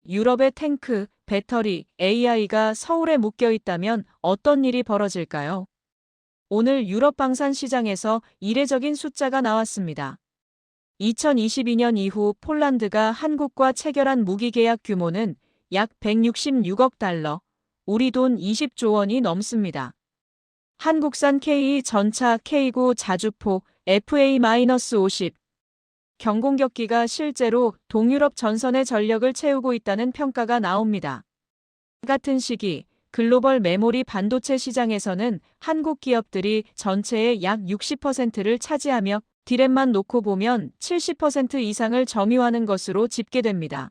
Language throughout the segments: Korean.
유럽의 탱크, 배터리, AI가 서울에 묶여 있다면 어떤 일이 벌어질까요? 오늘 유럽 방산 시장에서 이례적인 숫자가 나왔습니다. 2022년 이후 폴란드가 한국과 체결한 무기 계약 규모는 약 166억 달러, 우리 돈 20조 원이 넘습니다. 한국산 K2 전차 K9 자주포 FA-50 경공격기가 실제로 동유럽 전선의 전력을 채우고 있다는 평가가 나옵니다. 같은 시기 글로벌 메모리 반도체 시장에서는 한국 기업들이 전체의 약 60%를 차지하며 디램만 놓고 보면 70% 이상을 점유하는 것으로 집계됩니다.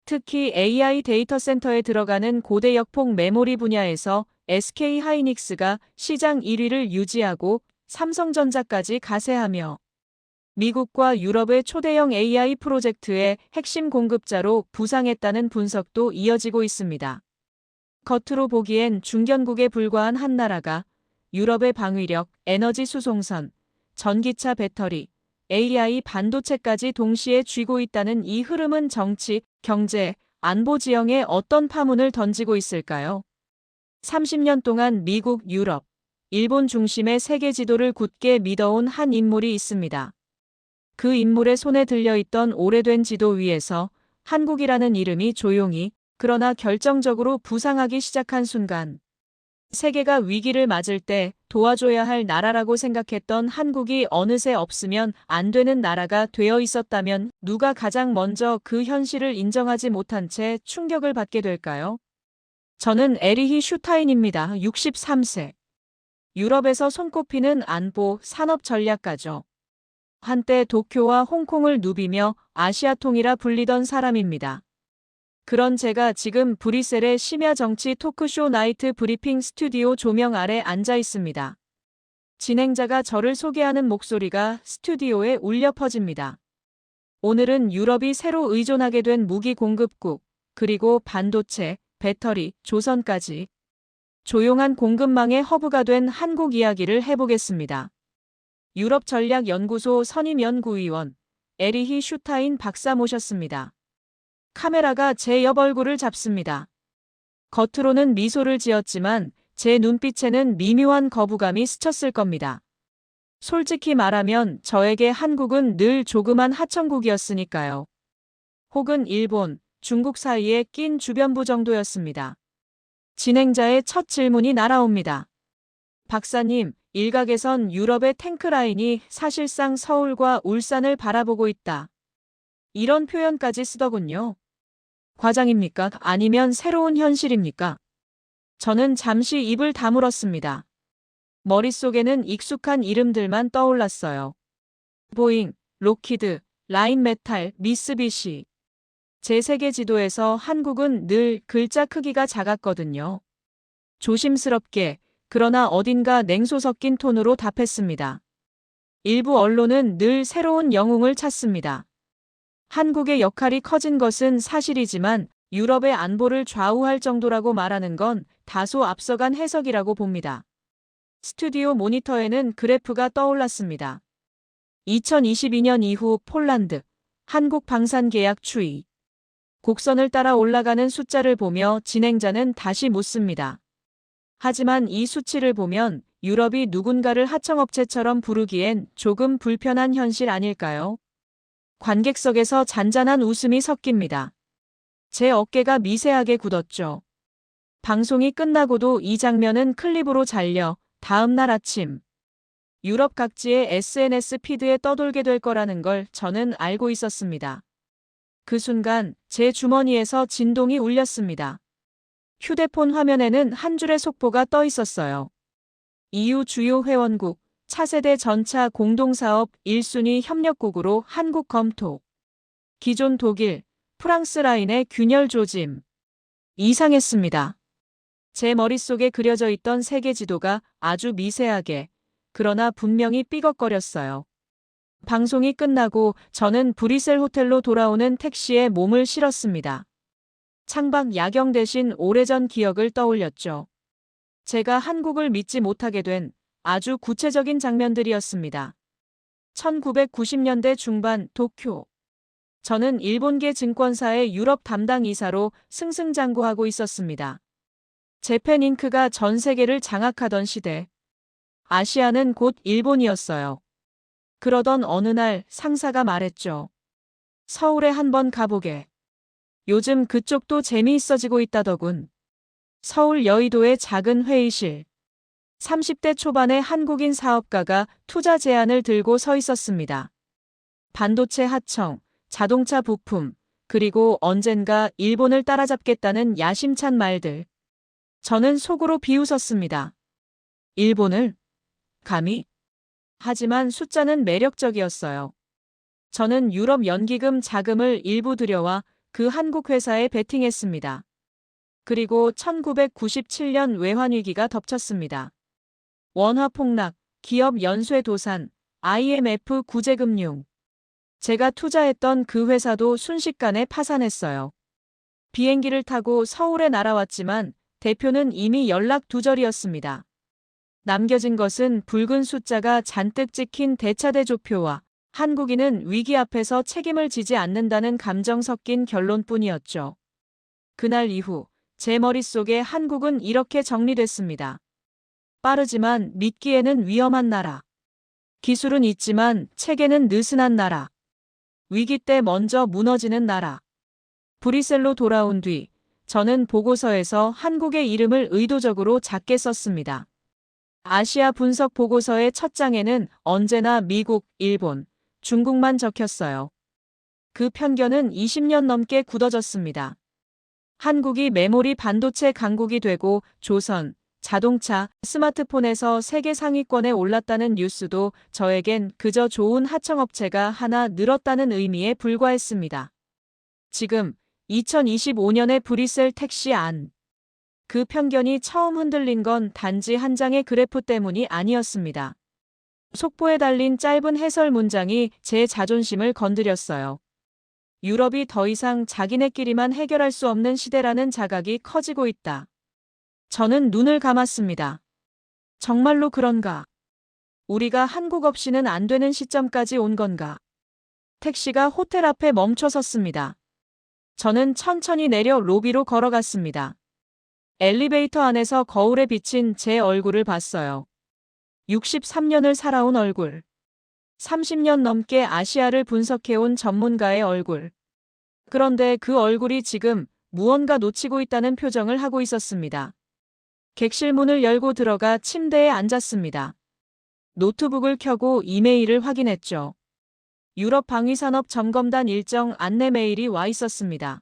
특히 AI 데이터 센터에 들어가는 고대역폭 메모리 분야에서 SK 하이닉스가 시장 1위를 유지하고 삼성전자까지 가세하며 미국과 유럽의 초대형 AI 프로젝트의 핵심 공급자로 부상했다는 분석도 이어지고 있습니다. 겉으로 보기엔 중견국에 불과한 한 나라가 유럽의 방위력, 에너지 수송선, 전기차 배터리, AI 반도체까지 동시에 쥐고 있다는 이 흐름은 정치, 경제, 안보 지형에 어떤 파문을 던지고 있을까요? 30년 동안 미국, 유럽, 일본 중심의 세계 지도를 굳게 믿어온 한 인물이 있습니다. 그 인물의 손에 들려있던 오래된 지도 위에서 한국이라는 이름이 조용히 그러나 결정적으로 부상하기 시작한 순간 세계가 위기를 맞을 때 도와줘야 할 나라라고 생각했던 한국이 어느새 없으면 안 되는 나라가 되어 있었다면 누가 가장 먼저 그 현실을 인정하지 못한 채 충격을 받게 될까요? 저는 에리히 슈타인입니다. 63세. 유럽에서 손꼽히는 안보, 산업 전략가죠. 한때 도쿄와 홍콩을 누비며 아시아통이라 불리던 사람입니다. 그런 제가 지금 브뤼셀의 심야 정치 토크쇼 나이트 브리핑 스튜디오 조명 아래 앉아 있습니다. 진행자가 저를 소개하는 목소리가 스튜디오에 울려 퍼집니다. 오늘은 유럽이 새로 의존하게 된 무기 공급국, 그리고 반도체, 배터리, 조선까지 조용한 공급망의 허브가 된 한국 이야기를 해보겠습니다. 유럽전략연구소 선임연구위원 에리히 슈타인 박사 모셨습니다. 카메라가 제 옆 얼굴을 잡습니다. 겉으로는 미소를 지었지만 제 눈빛에는 미묘한 거부감이 스쳤을 겁니다. 솔직히 말하면 저에게 한국은 늘 조그만 하청국이었으니까요. 혹은 일본, 중국 사이에 낀 주변부 정도였습니다. 진행자의 첫 질문이 날아옵니다. 박사님, 일각에선 유럽의 탱크라인이 사실상 서울과 울산을 바라보고 있다. 이런 표현까지 쓰더군요. 과장입니까? 아니면 새로운 현실입니까? 저는 잠시 입을 다물었습니다. 머릿속에는 익숙한 이름들만 떠올랐어요. 보잉, 로키드, 라인메탈, 미쓰비시. 제 세계 지도에서 한국은 늘 글자 크기가 작았거든요. 조심스럽게, 그러나 어딘가 냉소 섞인 톤으로 답했습니다. 일부 언론은 늘 새로운 영웅을 찾습니다. 한국의 역할이 커진 것은 사실이지만 유럽의 안보를 좌우할 정도라고 말하는 건 다소 앞서간 해석이라고 봅니다. 스튜디오 모니터에는 그래프가 떠올랐습니다. 2022년 이후 폴란드, 한국 방산 계약 추이. 곡선을 따라 올라가는 숫자를 보며 진행자는 다시 묻습니다. 하지만 이 수치를 보면 유럽이 누군가를 하청업체처럼 부르기엔 조금 불편한 현실 아닐까요? 관객석에서 잔잔한 웃음이 섞입니다. 제 어깨가 미세하게 굳었죠. 방송이 끝나고도 이 장면은 클립으로 잘려 다음 날 아침 유럽 각지의 SNS 피드에 떠돌게 될 거라는 걸 저는 알고 있었습니다. 그 순간 제 주머니에서 진동이 울렸습니다. 휴대폰 화면에는 한 줄의 속보가 떠 있었어요. EU 주요 회원국 차세대 전차 공동사업 1순위 협력국으로 한국 검토. 기존 독일, 프랑스 라인의 균열 조짐. 이상했습니다. 제 머릿속에 그려져 있던 세계 지도가 아주 미세하게, 그러나 분명히 삐걱거렸어요. 방송이 끝나고 저는 브뤼셀 호텔로 돌아오는 택시에 몸을 실었습니다. 창밖 야경 대신 오래전 기억을 떠올렸죠. 제가 한국을 믿지 못하게 된 아주 구체적인 장면들이었습니다. 1990년대 중반 도쿄. 저는 일본계 증권사의 유럽 담당 이사로 승승장구하고 있었습니다. 재팬잉크가 전 세계를 장악하던 시대. 아시아는 곧 일본이었어요. 그러던 어느 날 상사가 말했죠. 서울에 한번 가보게. 요즘 그쪽도 재미있어지고 있다더군. 서울 여의도의 작은 회의실. 30대 초반의 한국인 사업가가 투자 제안을 들고 서 있었습니다. 반도체 하청, 자동차 부품, 그리고 언젠가 일본을 따라잡겠다는 야심찬 말들. 저는 속으로 비웃었습니다. 일본을? 감히? 하지만 숫자는 매력적이었어요. 저는 유럽 연기금 자금을 일부 들여와 그 한국 회사에 베팅했습니다. 그리고 1997년 외환위기가 덮쳤습니다. 원화 폭락, 기업 연쇄 도산, IMF 구제금융. 제가 투자했던 그 회사도 순식간에 파산했어요. 비행기를 타고 서울에 날아왔지만 대표는 이미 연락 두절이었습니다. 남겨진 것은 붉은 숫자가 잔뜩 찍힌 대차대조표와 한국인은 위기 앞에서 책임을 지지 않는다는 감정 섞인 결론뿐이었죠. 그날 이후 제 머릿속에 한국은 이렇게 정리됐습니다. 빠르지만 믿기에는 위험한 나라. 기술은 있지만 체계는 느슨한 나라. 위기 때 먼저 무너지는 나라. 브뤼셀로 돌아온 뒤 저는 보고서에서 한국의 이름을 의도적으로 작게 썼습니다. 아시아 분석 보고서의 첫 장에는 언제나 미국, 일본, 중국만 적혔어요. 그 편견은 20년 넘게 굳어졌습니다. 한국이 메모리 반도체 강국이 되고 조선, 자동차, 스마트폰에서 세계 상위권에 올랐다는 뉴스도 저에겐 그저 좋은 하청업체가 하나 늘었다는 의미에 불과했습니다. 지금 2025년의 브뤼셀 택시 안. 그 편견이 처음 흔들린 건 단지 한 장의 그래프 때문이 아니었습니다. 속보에 달린 짧은 해설 문장이 제 자존심을 건드렸어요. 유럽이 더 이상 자기네끼리만 해결할 수 없는 시대라는 자각이 커지고 있다. 저는 눈을 감았습니다. 정말로 그런가? 우리가 한국 없이는 안 되는 시점까지 온 건가? 택시가 호텔 앞에 멈춰 섰습니다. 저는 천천히 내려 로비로 걸어갔습니다. 엘리베이터 안에서 거울에 비친 제 얼굴을 봤어요. 63년을 살아온 얼굴. 30년 넘게 아시아를 분석해온 전문가의 얼굴. 그런데 그 얼굴이 지금 무언가 놓치고 있다는 표정을 하고 있었습니다. 객실 문을 열고 들어가 침대에 앉았습니다. 노트북을 켜고 이메일을 확인했죠. 유럽 방위산업 점검단 일정 안내 메일이 와 있었습니다.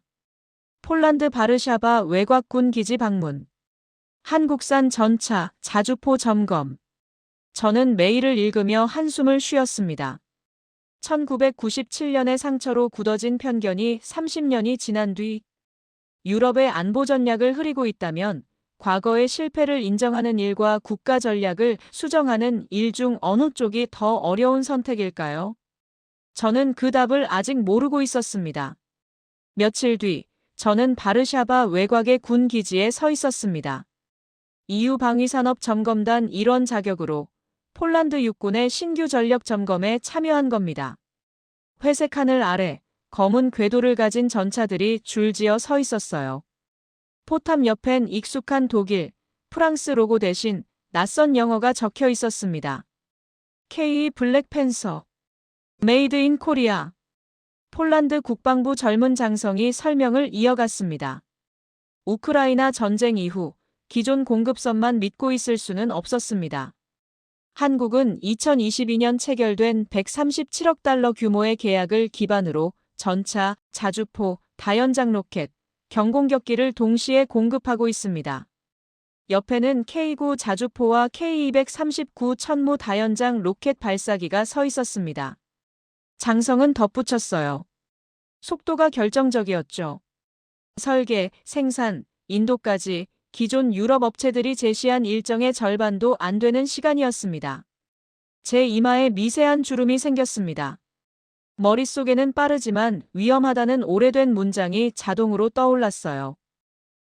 폴란드 바르샤바 외곽군 기지 방문. 한국산 전차 자주포 점검. 저는 메일을 읽으며 한숨을 쉬었습니다. 1997년의 상처로 굳어진 편견이 30년이 지난 뒤 유럽의 안보 전략을 흐리고 있다면 과거의 실패를 인정하는 일과 국가 전략을 수정하는 일 중 어느 쪽이 더 어려운 선택일까요? 저는 그 답을 아직 모르고 있었습니다. 며칠 뒤 저는 바르샤바 외곽의 군 기지에 서 있었습니다. EU 방위산업 점검단 일원 자격으로 폴란드 육군의 신규 전력 점검에 참여한 겁니다. 회색 하늘 아래 검은 궤도를 가진 전차들이 줄지어 서 있었어요. 포탑 옆엔 익숙한 독일, 프랑스 로고 대신 낯선 영어가 적혀 있었습니다. K 블랙팬서, 메이드 인 코리아. 폴란드 국방부 젊은 장성이 설명을 이어갔습니다. 우크라이나 전쟁 이후 기존 공급선만 믿고 있을 수는 없었습니다. 한국은 2022년 체결된 137억 달러 규모의 계약을 기반으로 전차, 자주포, 다연장 로켓, 경공격기를 동시에 공급하고 있습니다. 옆에는 K9 자주포와 K239 천무 다연장 로켓 발사기가 서 있었습니다. 장성은 덧붙였어요. 속도가 결정적이었죠. 설계, 생산, 인도까지 기존 유럽 업체들이 제시한 일정의 절반도 안 되는 시간이었습니다. 제 이마에 미세한 주름이 생겼습니다. 머릿속에는 빠르지만 위험하다는 오래된 문장이 자동으로 떠올랐어요.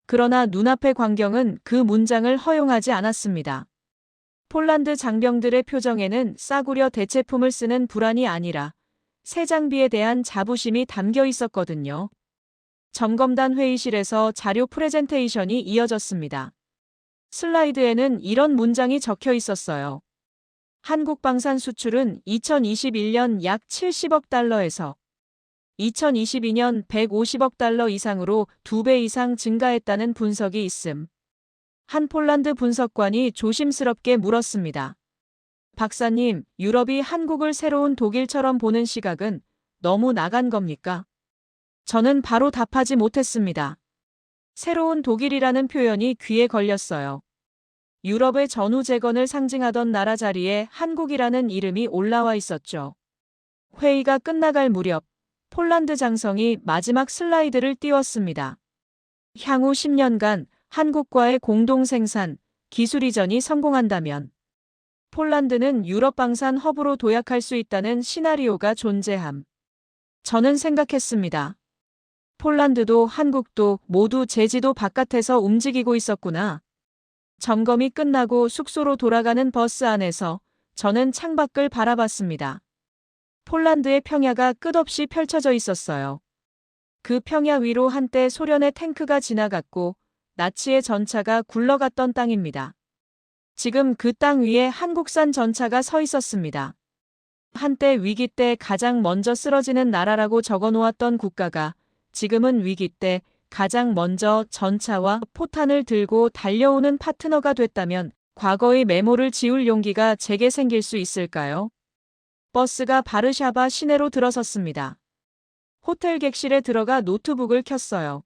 그러나 눈앞의 광경은 그 문장을 허용하지 않았습니다. 폴란드 장병들의 표정에는 싸구려 대체품을 쓰는 불안이 아니라 새 장비에 대한 자부심이 담겨 있었거든요. 점검단 회의실에서 자료 프레젠테이션이 이어졌습니다. 슬라이드에는 이런 문장이 적혀 있었어요. 한국 방산 수출은 2021년 약 70억 달러에서 2022년 150억 달러 이상으로 2배 이상 증가했다는 분석이 있음. 한 폴란드 분석관이 조심스럽게 물었습니다. 박사님, 유럽이 한국을 새로운 독일처럼 보는 시각은 너무 나간 겁니까? 저는 바로 답하지 못했습니다. 새로운 독일이라는 표현이 귀에 걸렸어요. 유럽의 전후재건을 상징하던 나라 자리에 한국이라는 이름이 올라와 있었죠. 회의가 끝나갈 무렵 폴란드 장성이 마지막 슬라이드를 띄웠습니다. 향후 10년간 한국과의 공동 생산, 기술 이전이 성공한다면 폴란드는 유럽 방산 허브로 도약할 수 있다는 시나리오가 존재함. 저는 생각했습니다. 폴란드도 한국도 모두 제지도 바깥에서 움직이고 있었구나. 점검이 끝나고 숙소로 돌아가는 버스 안에서 저는 창밖을 바라봤습니다. 폴란드의 평야가 끝없이 펼쳐져 있었어요. 그 평야 위로 한때 소련의 탱크가 지나갔고 나치의 전차가 굴러갔던 땅입니다. 지금 그 땅 위에 한국산 전차가 서 있었습니다. 한때 위기 때 가장 먼저 쓰러지는 나라라고 적어놓았던 국가가 지금은 위기 때 가장 먼저 전차와 포탄을 들고 달려오는 파트너가 됐다면 과거의 메모를 지울 용기가 제게 생길 수 있을까요? 버스가 바르샤바 시내로 들어섰습니다. 호텔 객실에 들어가 노트북을 켰어요.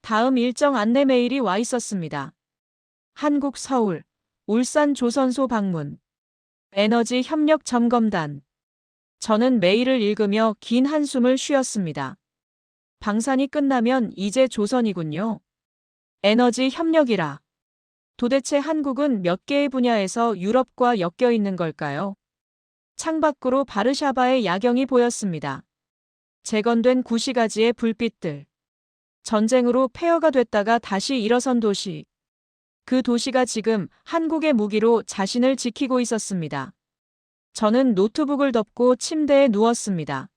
다음 일정 안내 메일이 와 있었습니다. 한국 서울, 울산 조선소 방문, 에너지 협력 점검단. 저는 메일을 읽으며 긴 한숨을 쉬었습니다. 방산이 끝나면 이제 조선이군요. 에너지 협력이라. 도대체 한국은 몇 개의 분야에서 유럽과 엮여 있는 걸까요? 창밖으로 바르샤바의 야경이 보였습니다. 재건된 구시가지의 불빛들. 전쟁으로 폐허가 됐다가 다시 일어선 도시. 그 도시가 지금 한국의 무기로 자신을 지키고 있었습니다. 저는 노트북을 덮고 침대에 누웠습니다.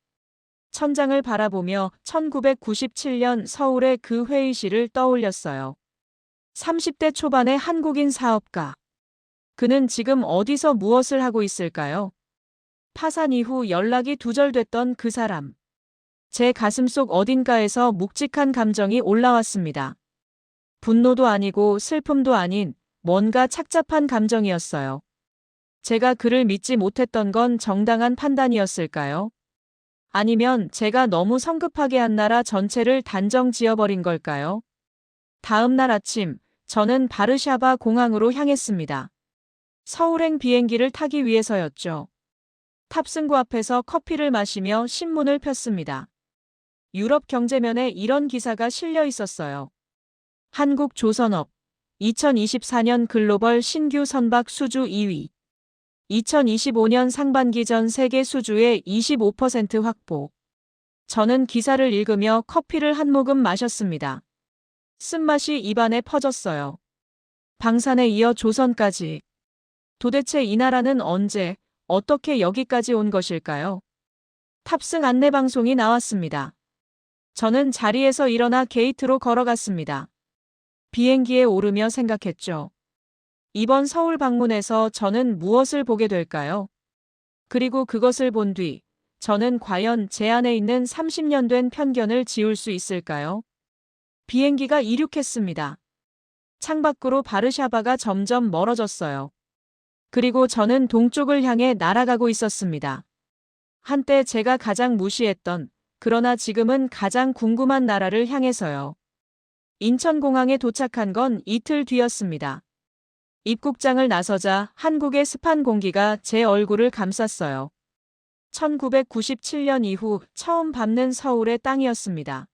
천장을 바라보며 1997년 서울의 그 회의실을 떠올렸어요. 30대 초반의 한국인 사업가. 그는 지금 어디서 무엇을 하고 있을까요? 파산 이후 연락이 두절됐던 그 사람. 제 가슴속 어딘가에서 묵직한 감정이 올라왔습니다. 분노도 아니고 슬픔도 아닌 뭔가 착잡한 감정이었어요. 제가 그를 믿지 못했던 건 정당한 판단이었을까요? 아니면 제가 너무 성급하게 한 나라 전체를 단정 지어버린 걸까요? 다음 날 아침, 저는 바르샤바 공항으로 향했습니다. 서울행 비행기를 타기 위해서였죠. 탑승구 앞에서 커피를 마시며 신문을 폈습니다. 유럽 경제면에 이런 기사가 실려 있었어요. 한국 조선업, 2024년 글로벌 신규 선박 수주 2위. 2025년 상반기 전 세계 수주의 25% 확보. 저는 기사를 읽으며 커피를 한 모금 마셨습니다. 쓴맛이 입안에 퍼졌어요. 방산에 이어 조선까지. 도대체 이 나라는 언제, 어떻게 여기까지 온 것일까요? 탑승 안내 방송이 나왔습니다. 저는 자리에서 일어나 게이트로 걸어갔습니다. 비행기에 오르며 생각했죠. 이번 서울 방문에서 저는 무엇을 보게 될까요? 그리고 그것을 본 뒤 저는 과연 제 안에 있는 30년 된 편견을 지울 수 있을까요? 비행기가 이륙했습니다. 창밖으로 바르샤바가 점점 멀어졌어요. 그리고 저는 동쪽을 향해 날아가고 있었습니다. 한때 제가 가장 무시했던, 그러나 지금은 가장 궁금한 나라를 향해서요. 인천공항에 도착한 건 이틀 뒤였습니다. 입국장을 나서자 한국의 습한 공기가 제 얼굴을 감쌌어요. 1997년 이후 처음 밟는 서울의 땅이었습니다.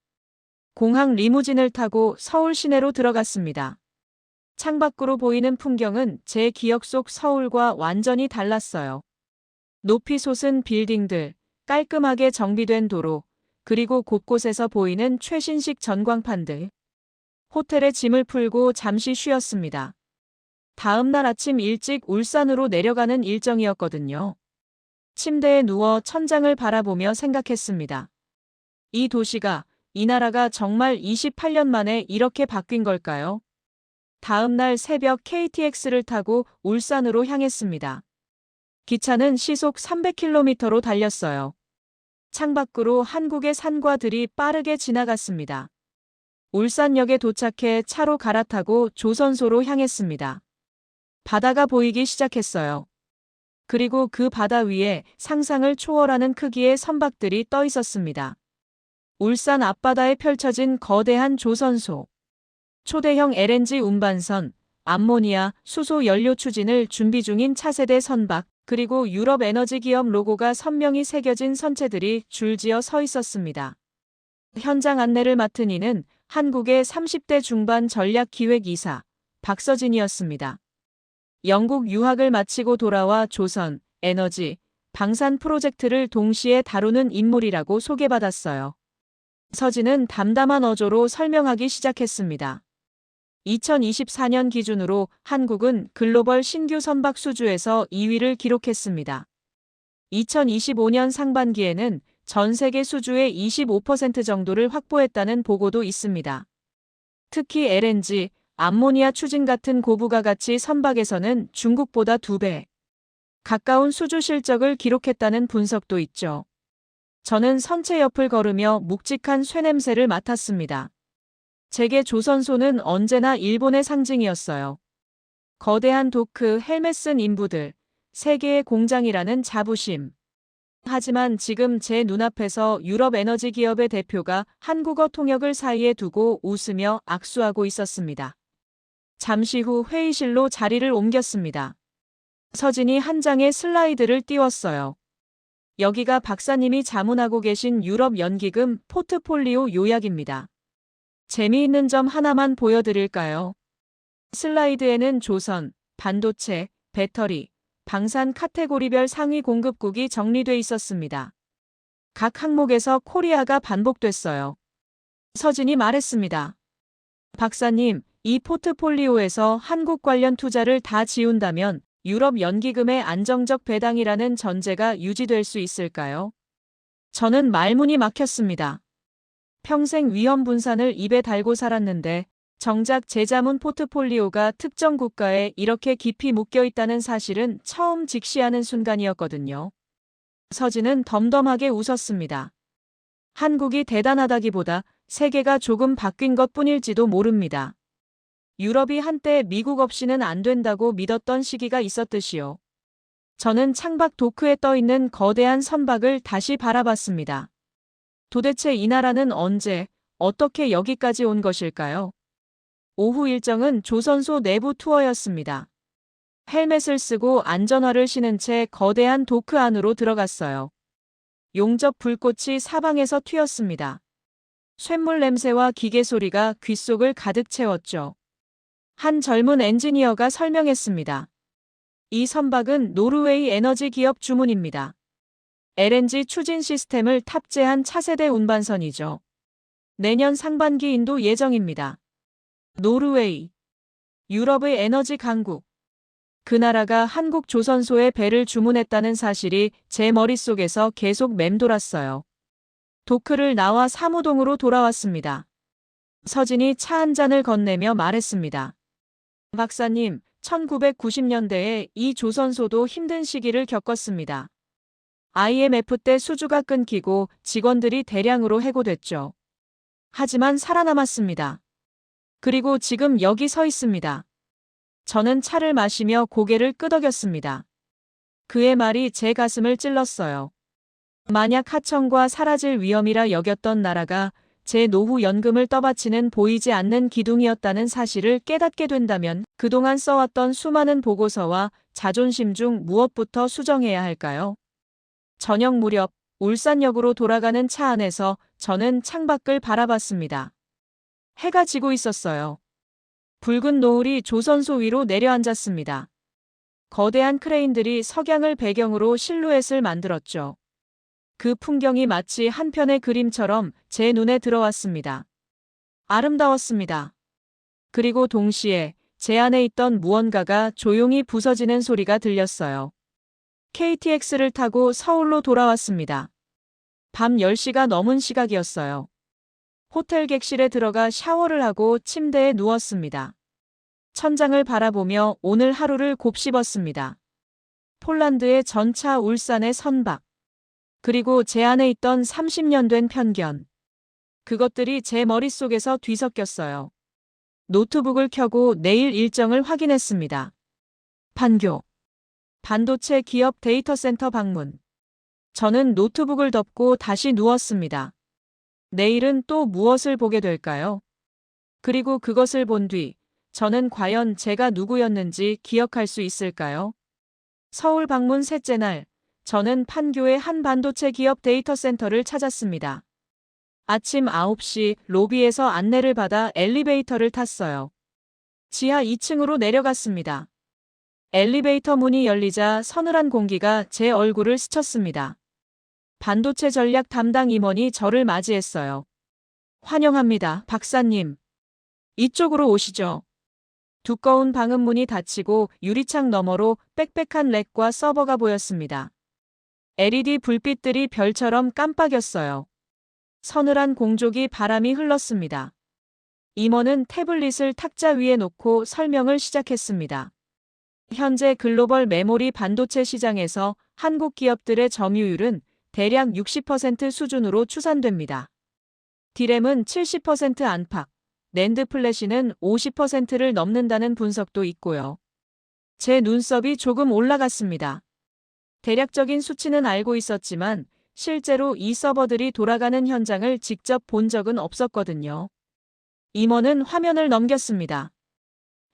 공항 리무진을 타고 서울 시내로 들어갔습니다. 창밖으로 보이는 풍경은 제 기억 속 서울과 완전히 달랐어요. 높이 솟은 빌딩들, 깔끔하게 정비된 도로, 그리고 곳곳에서 보이는 최신식 전광판들. 호텔에 짐을 풀고 잠시 쉬었습니다. 다음 날 아침 일찍 울산으로 내려가는 일정이었거든요. 침대에 누워 천장을 바라보며 생각했습니다. 이 도시가, 이 나라가 정말 28년 만에 이렇게 바뀐 걸까요? 다음 날 새벽 KTX를 타고 울산으로 향했습니다. 기차는 시속 300km로 달렸어요. 창밖으로 한국의 산과 들이 빠르게 지나갔습니다. 울산역에 도착해 차로 갈아타고 조선소로 향했습니다. 바다가 보이기 시작했어요. 그리고 그 바다 위에 상상을 초월하는 크기의 선박들이 떠 있었습니다. 울산 앞바다에 펼쳐진 거대한 조선소. 초대형 LNG 운반선, 암모니아, 수소 연료 추진을 준비 중인 차세대 선박, 그리고 유럽 에너지 기업 로고가 선명히 새겨진 선체들이 줄지어 서 있었습니다. 현장 안내를 맡은 이는 한국의 30대 중반 전략기획이사 박서진이었습니다. 영국 유학을 마치고 돌아와 조선, 에너지, 방산 프로젝트를 동시에 다루는 인물이라고 소개받았어요. 서진은 담담한 어조로 설명하기 시작했습니다. 2024년 기준으로 한국은 글로벌 신규 선박 수주에서 2위를 기록했습니다. 2025년 상반기에는 전 세계 수주의 25% 정도를 확보했다는 보고도 있습니다. 특히 LNG, 암모니아 추진 같은 고부가 가치 선박에서는 중국보다 2배 가까운 수주 실적을 기록했다는 분석도 있죠. 저는 선체 옆을 걸으며 묵직한 쇠냄새를 맡았습니다. 제게 조선소는 언제나 일본의 상징이었어요. 거대한 도크, 헬멧 쓴 인부들, 세계의 공장이라는 자부심. 하지만 지금 제 눈앞에서 유럽 에너지 기업의 대표가 한국어 통역을 사이에 두고 웃으며 악수하고 있었습니다. 잠시 후 회의실로 자리를 옮겼습니다. 서진이 한 장의 슬라이드를 띄웠어요. 여기가 박사님이 자문하고 계신 유럽 연기금 포트폴리오 요약입니다. 재미있는 점 하나만 보여드릴까요? 슬라이드에는 조선, 반도체, 배터리, 방산 카테고리별 상위 공급국이 정리돼 있었습니다. 각 항목에서 코리아가 반복됐어요. 서진이 말했습니다. 박사님, 이 포트폴리오에서 한국 관련 투자를 다 지운다면 유럽 연기금의 안정적 배당이라는 전제가 유지될 수 있을까요? 저는 말문이 막혔습니다. 평생 위험 분산을 입에 달고 살았는데 정작 제 자문 포트폴리오가 특정 국가에 이렇게 깊이 묶여 있다는 사실은 처음 직시하는 순간이었거든요. 서진은 덤덤하게 웃었습니다. 한국이 대단하다기보다 세계가 조금 바뀐 것뿐일지도 모릅니다. 유럽이 한때 미국 없이는 안 된다고 믿었던 시기가 있었듯이요. 저는 창밖 도크에 떠 있는 거대한 선박을 다시 바라봤습니다. 도대체 이 나라는 언제, 어떻게 여기까지 온 것일까요? 오후 일정은 조선소 내부 투어였습니다. 헬멧을 쓰고 안전화를 신은 채 거대한 도크 안으로 들어갔어요. 용접 불꽃이 사방에서 튀었습니다. 쇳물 냄새와 기계 소리가 귓속을 가득 채웠죠. 한 젊은 엔지니어가 설명했습니다. 이 선박은 노르웨이 에너지 기업 주문입니다. LNG 추진 시스템을 탑재한 차세대 운반선이죠. 내년 상반기 인도 예정입니다. 노르웨이, 유럽의 에너지 강국. 그 나라가 한국 조선소에 배를 주문했다는 사실이 제 머릿속에서 계속 맴돌았어요. 도크를 나와 사무동으로 돌아왔습니다. 서진이 차 한 잔을 건네며 말했습니다. 박사님, 1990년대에 이 조선소도 힘든 시기를 겪었습니다. IMF 때 수주가 끊기고 직원들이 대량으로 해고됐죠. 하지만 살아남았습니다. 그리고 지금 여기 서 있습니다. 저는 차를 마시며 고개를 끄덕였습니다. 그의 말이 제 가슴을 찔렀어요. 만약 하청과 사라질 위험이라 여겼던 나라가 제 노후 연금을 떠받치는 보이지 않는 기둥이었다는 사실을 깨닫게 된다면 그동안 써왔던 수많은 보고서와 자존심 중 무엇부터 수정해야 할까요? 저녁 무렵 울산역으로 돌아가는 차 안에서 저는 창밖을 바라봤습니다. 해가 지고 있었어요. 붉은 노을이 조선소 위로 내려앉았습니다. 거대한 크레인들이 석양을 배경으로 실루엣을 만들었죠. 그 풍경이 마치 한 편의 그림처럼 제 눈에 들어왔습니다. 아름다웠습니다. 그리고 동시에 제 안에 있던 무언가가 조용히 부서지는 소리가 들렸어요. KTX를 타고 서울로 돌아왔습니다. 밤 10시가 넘은 시각이었어요. 호텔 객실에 들어가 샤워를 하고 침대에 누웠습니다. 천장을 바라보며 오늘 하루를 곱씹었습니다. 폴란드의 전차, 울산의 선박, 그리고 제 안에 있던 30년 된 편견. 그것들이 제 머릿속에서 뒤섞였어요. 노트북을 켜고 내일 일정을 확인했습니다. 판교. 반도체 기업 데이터 센터 방문. 저는 노트북을 덮고 다시 누웠습니다. 내일은 또 무엇을 보게 될까요? 그리고 그것을 본 뒤, 저는 과연 제가 누구였는지 기억할 수 있을까요? 서울 방문 셋째 날, 저는 판교의 한 반도체 기업 데이터 센터를 찾았습니다. 아침 9시 로비에서 안내를 받아 엘리베이터를 탔어요. 지하 2층으로 내려갔습니다. 엘리베이터 문이 열리자 서늘한 공기가 제 얼굴을 스쳤습니다. 반도체 전략 담당 임원이 저를 맞이했어요. 환영합니다, 박사님. 이쪽으로 오시죠. 두꺼운 방음문이 닫히고 유리창 너머로 빽빽한 랙과 서버가 보였습니다. LED 불빛들이 별처럼 깜빡였어요. 서늘한 공족이 바람이 흘렀습니다. 임원은 태블릿을 탁자 위에 놓고 설명을 시작했습니다. 현재 글로벌 메모리 반도체 시장에서 한국 기업들의 점유율은 대략 60% 수준으로 추산됩니다. D램은 70% 안팎, 낸드 플래시는 50%를 넘는다는 분석도 있고요. 제 눈썹이 조금 올라갔습니다. 대략적인 수치는 알고 있었지만 실제로 이 서버들이 돌아가는 현장을 직접 본 적은 없었거든요. 임원은 화면을 넘겼습니다.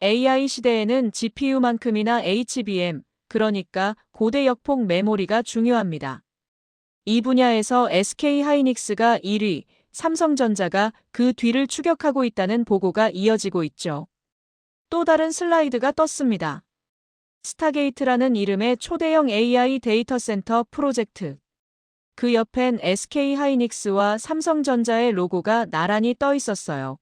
AI 시대에는 GPU만큼이나 HBM, 그러니까 고대 역폭 메모리가 중요합니다. 이 분야에서 SK하이닉스가 1위, 삼성전자가 그 뒤를 추격하고 있다는 보고가 이어지고 있죠. 또 다른 슬라이드가 떴습니다. 스타게이트라는 이름의 초대형 AI 데이터 센터 프로젝트. 그 옆엔 SK하이닉스와 삼성전자의 로고가 나란히 떠 있었어요.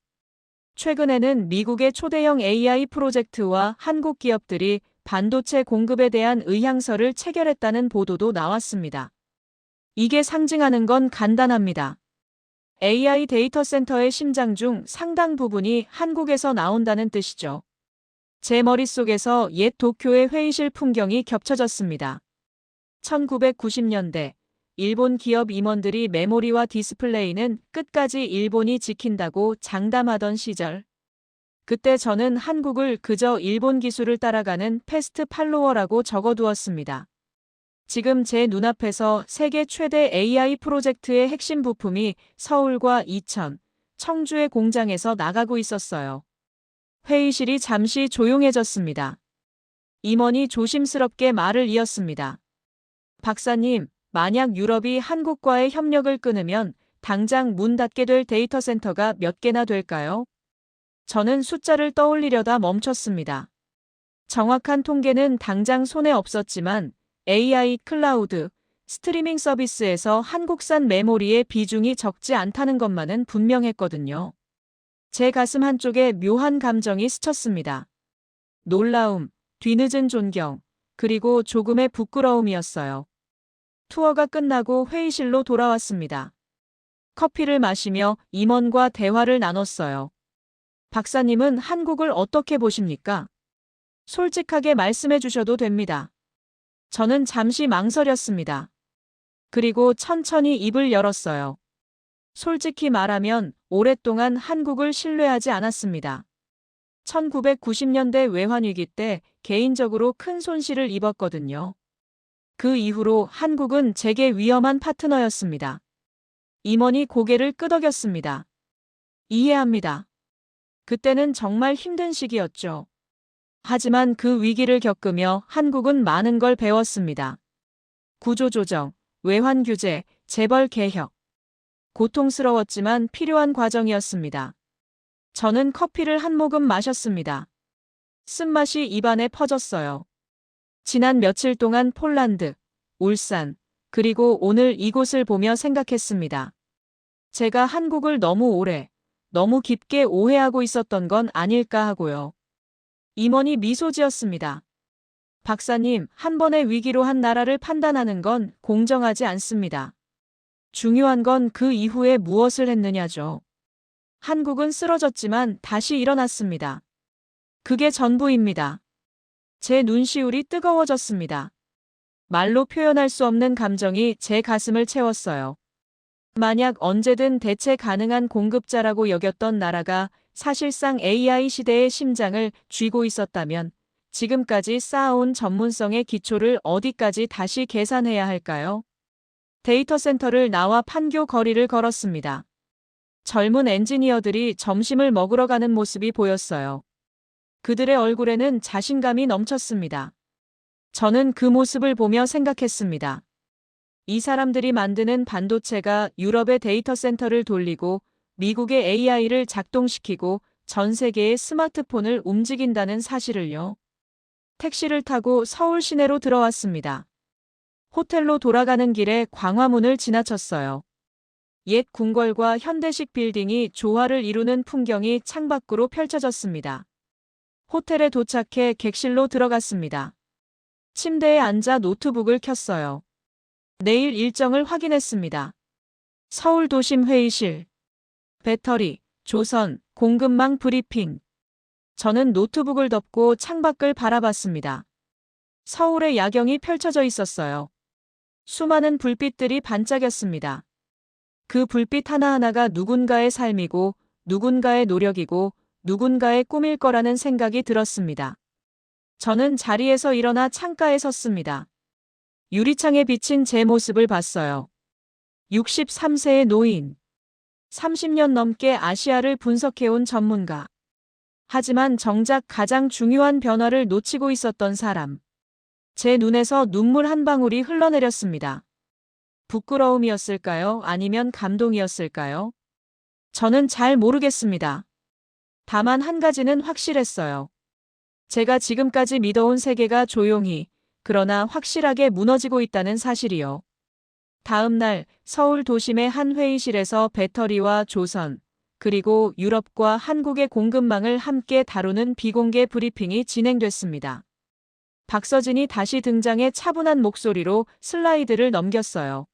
최근에는 미국의 초대형 AI 프로젝트와 한국 기업들이 반도체 공급에 대한 의향서를 체결했다는 보도도 나왔습니다. 이게 상징하는 건 간단합니다. AI 데이터 센터의 심장 중 상당 부분이 한국에서 나온다는 뜻이죠. 제 머릿속에서 옛 도쿄의 회의실 풍경이 겹쳐졌습니다. 1990년대 일본 기업 임원들이 메모리와 디스플레이는 끝까지 일본이 지킨다고 장담하던 시절. 그때 저는 한국을 그저 일본 기술을 따라가는 패스트 팔로워라고 적어두었습니다. 지금 제 눈앞에서 세계 최대 AI 프로젝트의 핵심 부품이 서울과 이천, 청주의 공장에서 나가고 있었어요. 회의실이 잠시 조용해졌습니다. 임원이 조심스럽게 말을 이었습니다. 박사님, 만약 유럽이 한국과의 협력을 끊으면 당장 문 닫게 될 데이터 센터가 몇 개나 될까요? 저는 숫자를 떠올리려다 멈췄습니다. 정확한 통계는 당장 손에 없었지만 AI, 클라우드, 스트리밍 서비스에서 한국산 메모리의 비중이 적지 않다는 것만은 분명했거든요. 제 가슴 한쪽에 묘한 감정이 스쳤습니다. 놀라움, 뒤늦은 존경, 그리고 조금의 부끄러움이었어요. 투어가 끝나고 회의실로 돌아왔습니다. 커피를 마시며 임원과 대화를 나눴어요. 박사님은 한국을 어떻게 보십니까? 솔직하게 말씀해 주셔도 됩니다. 저는 잠시 망설였습니다. 그리고 천천히 입을 열었어요. 솔직히 말하면 오랫동안 한국을 신뢰하지 않았습니다. 1990년대 외환위기 때 개인적으로 큰 손실을 입었거든요. 그 이후로 한국은 제게 위험한 파트너였습니다. 임원이 고개를 끄덕였습니다. 이해합니다. 그때는 정말 힘든 시기였죠. 하지만 그 위기를 겪으며 한국은 많은 걸 배웠습니다. 구조조정, 외환 규제, 재벌 개혁. 고통스러웠지만 필요한 과정이었습니다. 저는 커피를 한 모금 마셨습니다. 쓴맛이 입안에 퍼졌어요. 지난 며칠 동안 폴란드, 울산, 그리고 오늘 이곳을 보며 생각했습니다. 제가 한국을 너무 오래, 너무 깊게 오해하고 있었던 건 아닐까 하고요. 임원이 미소 지었습니다. 박사님, 한 번의 위기로 한 나라를 판단하는 건 공정하지 않습니다. 중요한 건 그 이후에 무엇을 했느냐죠. 한국은 쓰러졌지만 다시 일어났습니다. 그게 전부입니다. 제 눈시울이 뜨거워졌습니다. 말로 표현할 수 없는 감정이 제 가슴을 채웠어요. 만약 언제든 대체 가능한 공급자라고 여겼던 나라가 사실상 AI 시대의 심장을 쥐고 있었다면 지금까지 쌓아온 전문성의 기초를 어디까지 다시 계산해야 할까요? 데이터 센터를 나와 판교 거리를 걸었습니다. 젊은 엔지니어들이 점심을 먹으러 가는 모습이 보였어요. 그들의 얼굴에는 자신감이 넘쳤습니다. 저는 그 모습을 보며 생각했습니다. 이 사람들이 만드는 반도체가 유럽의 데이터 센터를 돌리고 미국의 AI를 작동시키고 전 세계의 스마트폰을 움직인다는 사실을요. 택시를 타고 서울 시내로 들어왔습니다. 호텔로 돌아가는 길에 광화문을 지나쳤어요. 옛 궁궐과 현대식 빌딩이 조화를 이루는 풍경이 창밖으로 펼쳐졌습니다. 호텔에 도착해 객실로 들어갔습니다. 침대에 앉아 노트북을 켰어요. 내일 일정을 확인했습니다. 서울 도심 회의실. 배터리, 조선, 공급망 브리핑. 저는 노트북을 덮고 창밖을 바라봤습니다. 서울의 야경이 펼쳐져 있었어요. 수많은 불빛들이 반짝였습니다. 그 불빛 하나하나가 누군가의 삶이고 누군가의 노력이고 누군가의 꿈일 거라는 생각이 들었습니다. 저는 자리에서 일어나 창가에 섰습니다. 유리창에 비친 제 모습을 봤어요. 63세의 노인. 30년 넘게 아시아를 분석해온 전문가. 하지만 정작 가장 중요한 변화를 놓치고 있었던 사람. 제 눈에서 눈물 한 방울이 흘러내렸습니다. 부끄러움이었을까요? 아니면 감동이었을까요? 저는 잘 모르겠습니다. 다만 한 가지는 확실했어요. 제가 지금까지 믿어온 세계가 조용히, 그러나 확실하게 무너지고 있다는 사실이요. 다음 날 서울 도심의 한 회의실에서 배터리와 조선, 그리고 유럽과 한국의 공급망을 함께 다루는 비공개 브리핑이 진행됐습니다. 박서진이 다시 등장해 차분한 목소리로 슬라이드를 넘겼어요.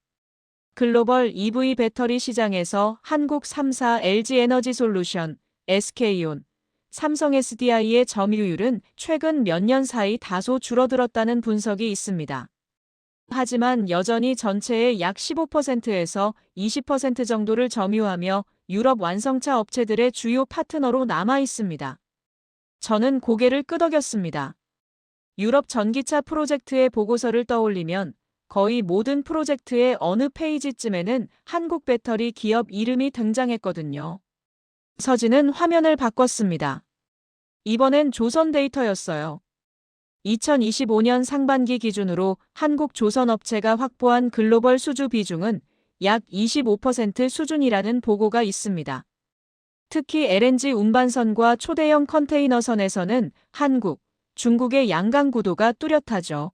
글로벌 EV 배터리 시장에서 한국 3사 LG에너지솔루션, SK온, 삼성 SDI의 점유율은 최근 몇 년 사이 다소 줄어들었다는 분석이 있습니다. 하지만 여전히 전체의 약 15%에서 20% 정도를 점유하며 유럽 완성차 업체들의 주요 파트너로 남아 있습니다. 저는 고개를 끄덕였습니다. 유럽 전기차 프로젝트의 보고서를 떠올리면 거의 모든 프로젝트의 어느 페이지쯤에는 한국 배터리 기업 이름이 등장했거든요. 서진은 화면을 바꿨습니다. 이번엔 조선 데이터였어요. 2025년 상반기 기준으로 한국 조선 업체가 확보한 글로벌 수주 비중은 약 25% 수준이라는 보고가 있습니다. 특히 LNG 운반선과 초대형 컨테이너선에서는 한국, 중국의 양강 구도가 뚜렷하죠.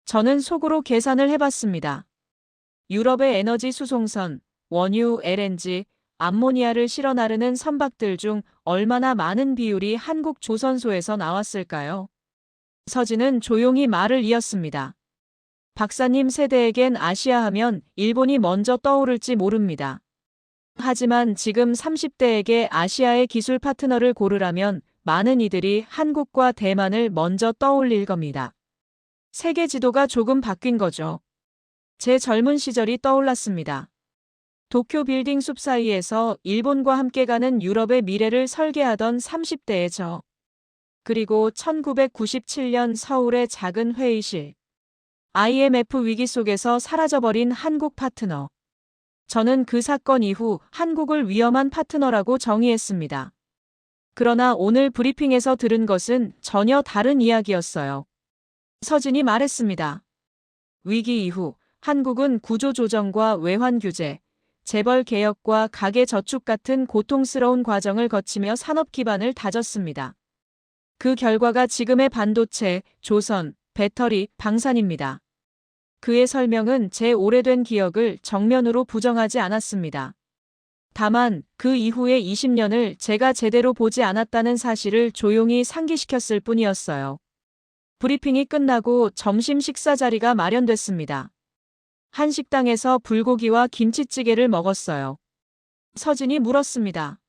저는 속으로 계산을 해봤습니다. 유럽의 에너지 수송선, 원유, LNG, 암모니아를 실어 나르는 선박들 중 얼마나 많은 비율이 한국 조선소에서 나왔을까요? 서진은 조용히 말을 이었습니다. 박사님 세대에겐 아시아 하면 일본이 먼저 떠오를지 모릅니다. 하지만 지금 30대에게 아시아의 기술 파트너를 고르라면 많은 이들이 한국과 대만을 먼저 떠올릴 겁니다. 세계 지도가 조금 바뀐 거죠. 제 젊은 시절이 떠올랐습니다. 도쿄 빌딩 숲 사이에서 일본과 함께 가는 유럽의 미래를 설계하던 30대의 저. 그리고 1997년 서울의 작은 회의실. IMF 위기 속에서 사라져버린 한국 파트너. 저는 그 사건 이후 한국을 위험한 파트너라고 정의했습니다. 그러나 오늘 브리핑에서 들은 것은 전혀 다른 이야기였어요. 서진이 말했습니다. 위기 이후 한국은 구조조정과 외환 규제, 재벌 개혁과 가계 저축 같은 고통스러운 과정을 거치며 산업 기반을 다졌습니다. 그 결과가 지금의 반도체, 조선, 배터리, 방산입니다. 그의 설명은 제 오래된 기억을 정면으로 부정하지 않았습니다. 다만 그 이후의 20년을 제가 제대로 보지 않았다는 사실을 조용히 상기시켰을 뿐이었어요. 브리핑이 끝나고 점심 식사 자리가 마련됐습니다. 한식당에서 불고기와 김치찌개를 먹었어요. 서진이 물었습니다.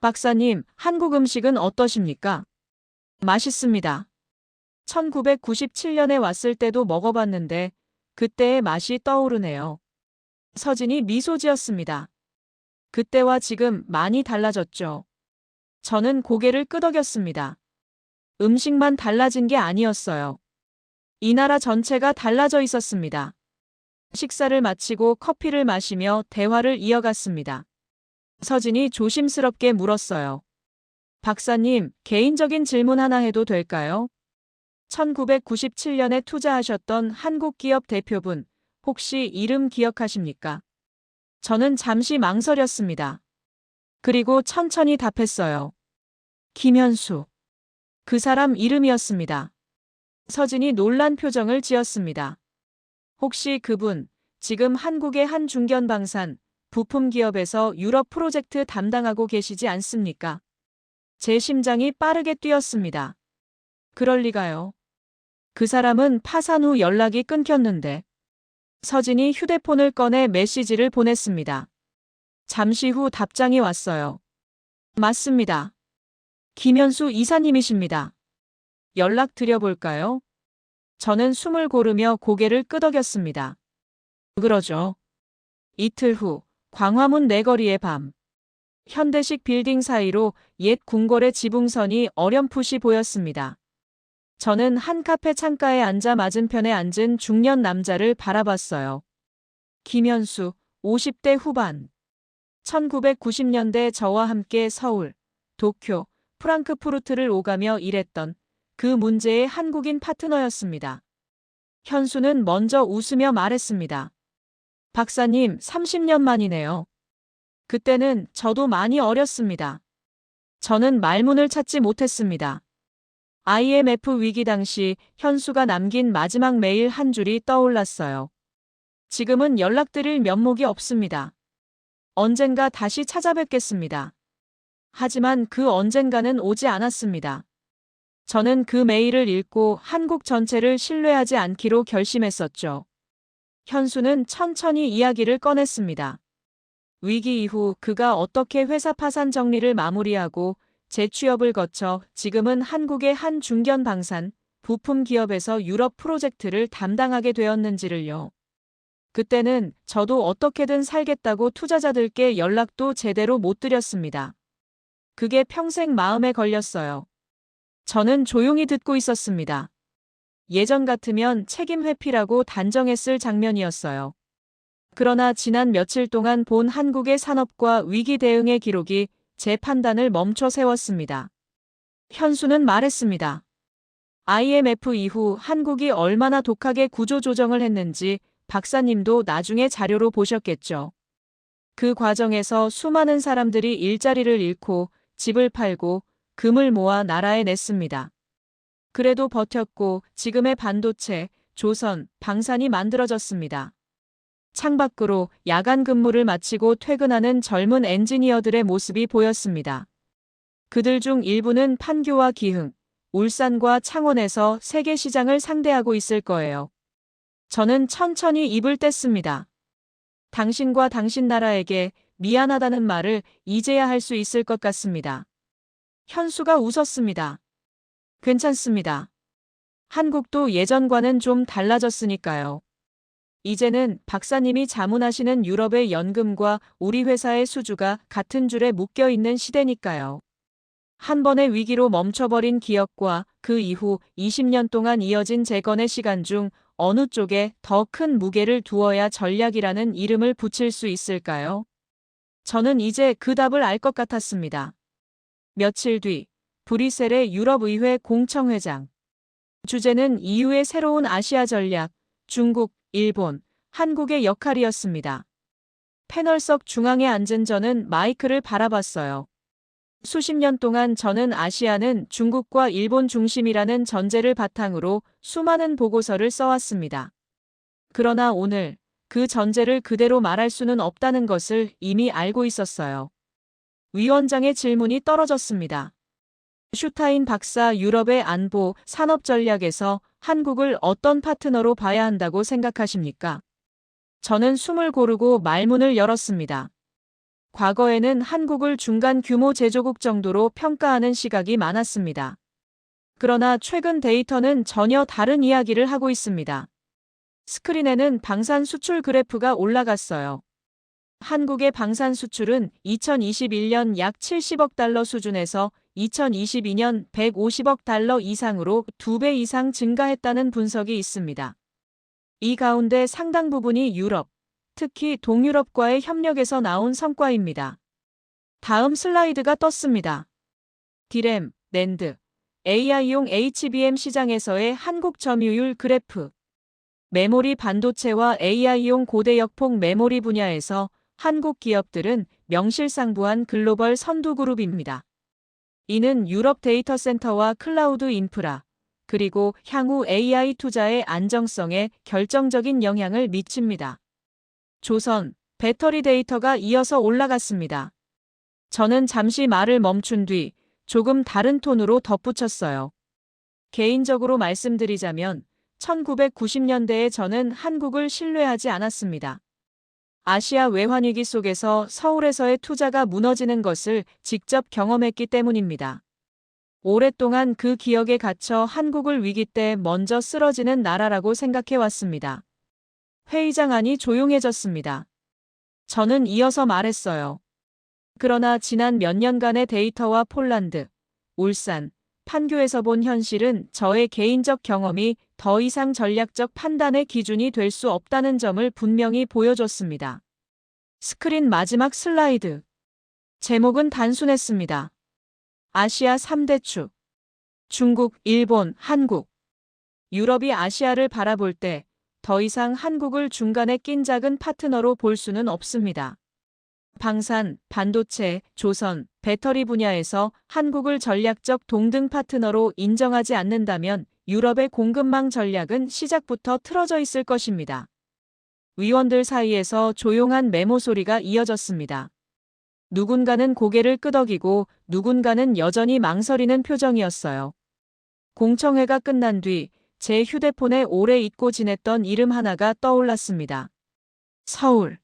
박사님, 한국 음식은 어떠십니까? 맛있습니다. 1997년에 왔을 때도 먹어봤는데 그때의 맛이 떠오르네요. 서진이 미소 지었습니다. 그때와 지금 많이 달라졌죠. 저는 고개를 끄덕였습니다. 음식만 달라진 게 아니었어요. 이 나라 전체가 달라져 있었습니다. 식사를 마치고 커피를 마시며 대화를 이어갔습니다. 서진이 조심스럽게 물었어요. 박사님, 개인적인 질문 하나 해도 될까요? 1997년에 투자하셨던 한국 기업 대표분, 혹시 이름 기억하십니까? 저는 잠시 망설였습니다. 그리고 천천히 답했어요. 김현수. 그 사람 이름이었습니다. 서진이 놀란 표정을 지었습니다. 혹시 그분, 지금 한국의 한 중견방산, 부품 기업에서 유럽 프로젝트 담당하고 계시지 않습니까? 제 심장이 빠르게 뛰었습니다. 그럴 리가요. 그 사람은 파산 후 연락이 끊겼는데. 서진이 휴대폰을 꺼내 메시지를 보냈습니다. 잠시 후 답장이 왔어요. 맞습니다. 김현수 이사님이십니다. 연락 드려볼까요? 저는 숨을 고르며 고개를 끄덕였습니다. 그러죠. 이틀 후 광화문 내거리의 밤. 현대식 빌딩 사이로 옛 궁궐의 지붕선이 어렴풋이 보였습니다. 저는 한 카페 창가에 앉아 맞은편에 앉은 중년 남자를 바라봤어요. 김현수, 50대 후반. 1990년대 저와 함께 서울, 도쿄, 프랑크푸르트를 오가며 일했던 그 문제의 한국인 파트너였습니다. 현수는 먼저 웃으며 말했습니다. 박사님, 30년 만이네요. 그때는 저도 많이 어렸습니다. 저는 말문을 찾지 못했습니다. IMF 위기 당시 현수가 남긴 마지막 메일 한 줄이 떠올랐어요. 지금은 연락드릴 면목이 없습니다. 언젠가 다시 찾아뵙겠습니다. 하지만 그 언젠가는 오지 않았습니다. 저는 그 메일을 읽고 한국 전체를 신뢰하지 않기로 결심했었죠. 현수는 천천히 이야기를 꺼냈습니다. 위기 이후 그가 어떻게 회사 파산 정리를 마무리하고 재취업을 거쳐 지금은 한국의 한 중견 방산, 부품 기업에서 유럽 프로젝트를 담당하게 되었는지를요. 그때는 저도 어떻게든 살겠다고 투자자들께 연락도 제대로 못 드렸습니다. 그게 평생 마음에 걸렸어요. 저는 조용히 듣고 있었습니다. 예전 같으면 책임 회피라고 단정했을 장면이었어요. 그러나 지난 며칠 동안 본 한국의 산업과 위기 대응의 기록이 제 판단을 멈춰 세웠습니다. 현수는 말했습니다. IMF 이후 한국이 얼마나 독하게 구조조정을 했는지 박사님도 나중에 자료로 보셨겠죠. 그 과정에서 수많은 사람들이 일자리를 잃고 집을 팔고 금을 모아 나라에 냈습니다. 그래도 버텼고 지금의 반도체, 조선, 방산이 만들어졌습니다. 창밖으로 야간 근무를 마치고 퇴근하는 젊은 엔지니어들의 모습이 보였습니다. 그들 중 일부는 판교와 기흥, 울산과 창원에서 세계 시장을 상대하고 있을 거예요. 저는 천천히 입을 뗐습니다. 당신과 당신 나라에게 미안하다는 말을 이제야 할 수 있을 것 같습니다. 현수가 웃었습니다. 괜찮습니다. 한국도 예전과는 좀 달라졌으니까요. 이제는 박사님이 자문하시는 유럽의 연금과 우리 회사의 수주가 같은 줄에 묶여 있는 시대니까요. 한 번의 위기로 멈춰버린 기업과 그 이후 20년 동안 이어진 재건의 시간 중 어느 쪽에 더 큰 무게를 두어야 전략이라는 이름을 붙일 수 있을까요? 저는 이제 그 답을 알 것 같았습니다. 며칠 뒤 브뤼셀의 유럽의회 공청회장. 주제는 EU의 새로운 아시아 전략, 중국, 일본, 한국의 역할이었습니다. 패널석 중앙에 앉은 저는 마이크를 바라봤어요. 수십 년 동안 저는 아시아는 중국과 일본 중심이라는 전제를 바탕으로 수많은 보고서를 써왔습니다. 그러나 오늘 그 전제를 그대로 말할 수는 없다는 것을 이미 알고 있었어요. 위원장의 질문이 떨어졌습니다. 슈타인 박사 유럽의 안보, 산업 전략에서 한국을 어떤 파트너로 봐야 한다고 생각하십니까? 저는 숨을 고르고 말문을 열었습니다. 과거에는 한국을 중간 규모 제조국 정도로 평가하는 시각이 많았습니다. 그러나 최근 데이터는 전혀 다른 이야기를 하고 있습니다. 스크린에는 방산 수출 그래프가 올라갔어요. 한국의 방산 수출은 2021년 약 70억 달러 수준에서 2022년 150억 달러 이상으로 2배 이상 증가했다는 분석이 있습니다. 이 가운데 상당 부분이 유럽, 특히 동유럽과의 협력에서 나온 성과입니다. 다음 슬라이드가 떴습니다. 디램, 낸드, AI용 HBM 시장에서의 한국 점유율 그래프. 메모리 반도체와 AI용 고대역폭 메모리 분야에서 한국 기업들은 명실상부한 글로벌 선두 그룹입니다. 이는 유럽 데이터 센터와 클라우드 인프라, 그리고 향후 AI 투자의 안정성에 결정적인 영향을 미칩니다. 조선, 배터리 데이터가 이어서 올라갔습니다. 저는 잠시 말을 멈춘 뒤 조금 다른 톤으로 덧붙였어요. 개인적으로 말씀드리자면 1990년대에 저는 한국을 신뢰하지 않았습니다. 아시아 외환위기 속에서 서울에서의 투자가 무너지는 것을 직접 경험했기 때문입니다. 오랫동안 그 기억에 갇혀 한국을 위기 때 먼저 쓰러지는 나라라고 생각해왔습니다. 회의장 안이 조용해졌습니다. 저는 이어서 말했어요. 그러나 지난 몇 년간의 데이터와 폴란드, 울산, 판교에서 본 현실은 저의 개인적 경험이 더 이상 전략적 판단의 기준이 될 수 없다는 점을 분명히 보여줬습니다. 스크린 마지막 슬라이드. 제목은 단순했습니다. 아시아 3대 축. 중국, 일본, 한국. 유럽이 아시아를 바라볼 때 더 이상 한국을 중간에 낀 작은 파트너로 볼 수는 없습니다. 방산, 반도체, 조선, 배터리 분야에서 한국을 전략적 동등 파트너로 인정하지 않는다면 유럽의 공급망 전략은 시작부터 틀어져 있을 것입니다. 위원들 사이에서 조용한 메모 소리가 이어졌습니다. 누군가는 고개를 끄덕이고 누군가는 여전히 망설이는 표정이었어요. 공청회가 끝난 뒤 제 휴대폰에 오래 잊고 지냈던 이름 하나가 떠올랐습니다. 서울.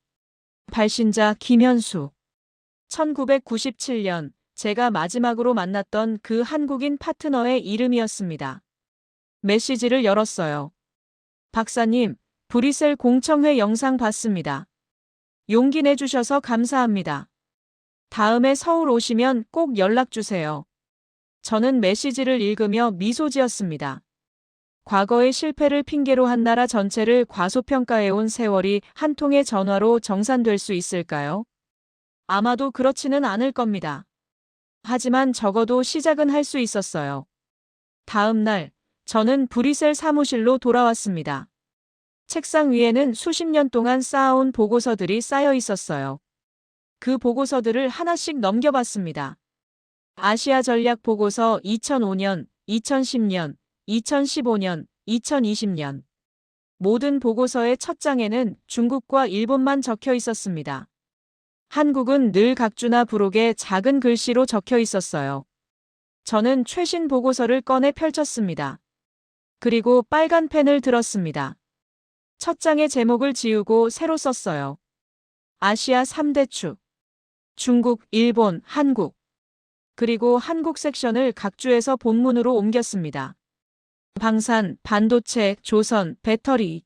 발신자 김현수. 1997년 제가 마지막으로 만났던 그 한국인 파트너의 이름이었습니다. 메시지를 열었어요. 박사님, 브뤼셀 공청회 영상 봤습니다. 용기 내주셔서 감사합니다. 다음에 서울 오시면 꼭 연락 주세요. 저는 메시지를 읽으며 미소 지었습니다. 과거의 실패를 핑계로 한 나라 전체를 과소평가해온 세월이 한 통의 전화로 정산될 수 있을까요? 아마도 그렇지는 않을 겁니다. 하지만 적어도 시작은 할 수 있었어요. 다음 날, 저는 브뤼셀 사무실로 돌아왔습니다. 책상 위에는 수십 년 동안 쌓아온 보고서들이 쌓여 있었어요. 그 보고서들을 하나씩 넘겨봤습니다. 아시아 전략 보고서 2005년, 2010년, 2015년, 2020년. 모든 보고서의 첫 장에는 중국과 일본만 적혀 있었습니다. 한국은 늘 각주나 부록에 작은 글씨로 적혀 있었어요. 저는 최신 보고서를 꺼내 펼쳤습니다. 그리고 빨간 펜을 들었습니다. 첫 장의 제목을 지우고 새로 썼어요. 아시아 3대 축. 중국, 일본, 한국. 그리고 한국 섹션을 각주에서 본문으로 옮겼습니다. 방산, 반도체, 조선, 배터리.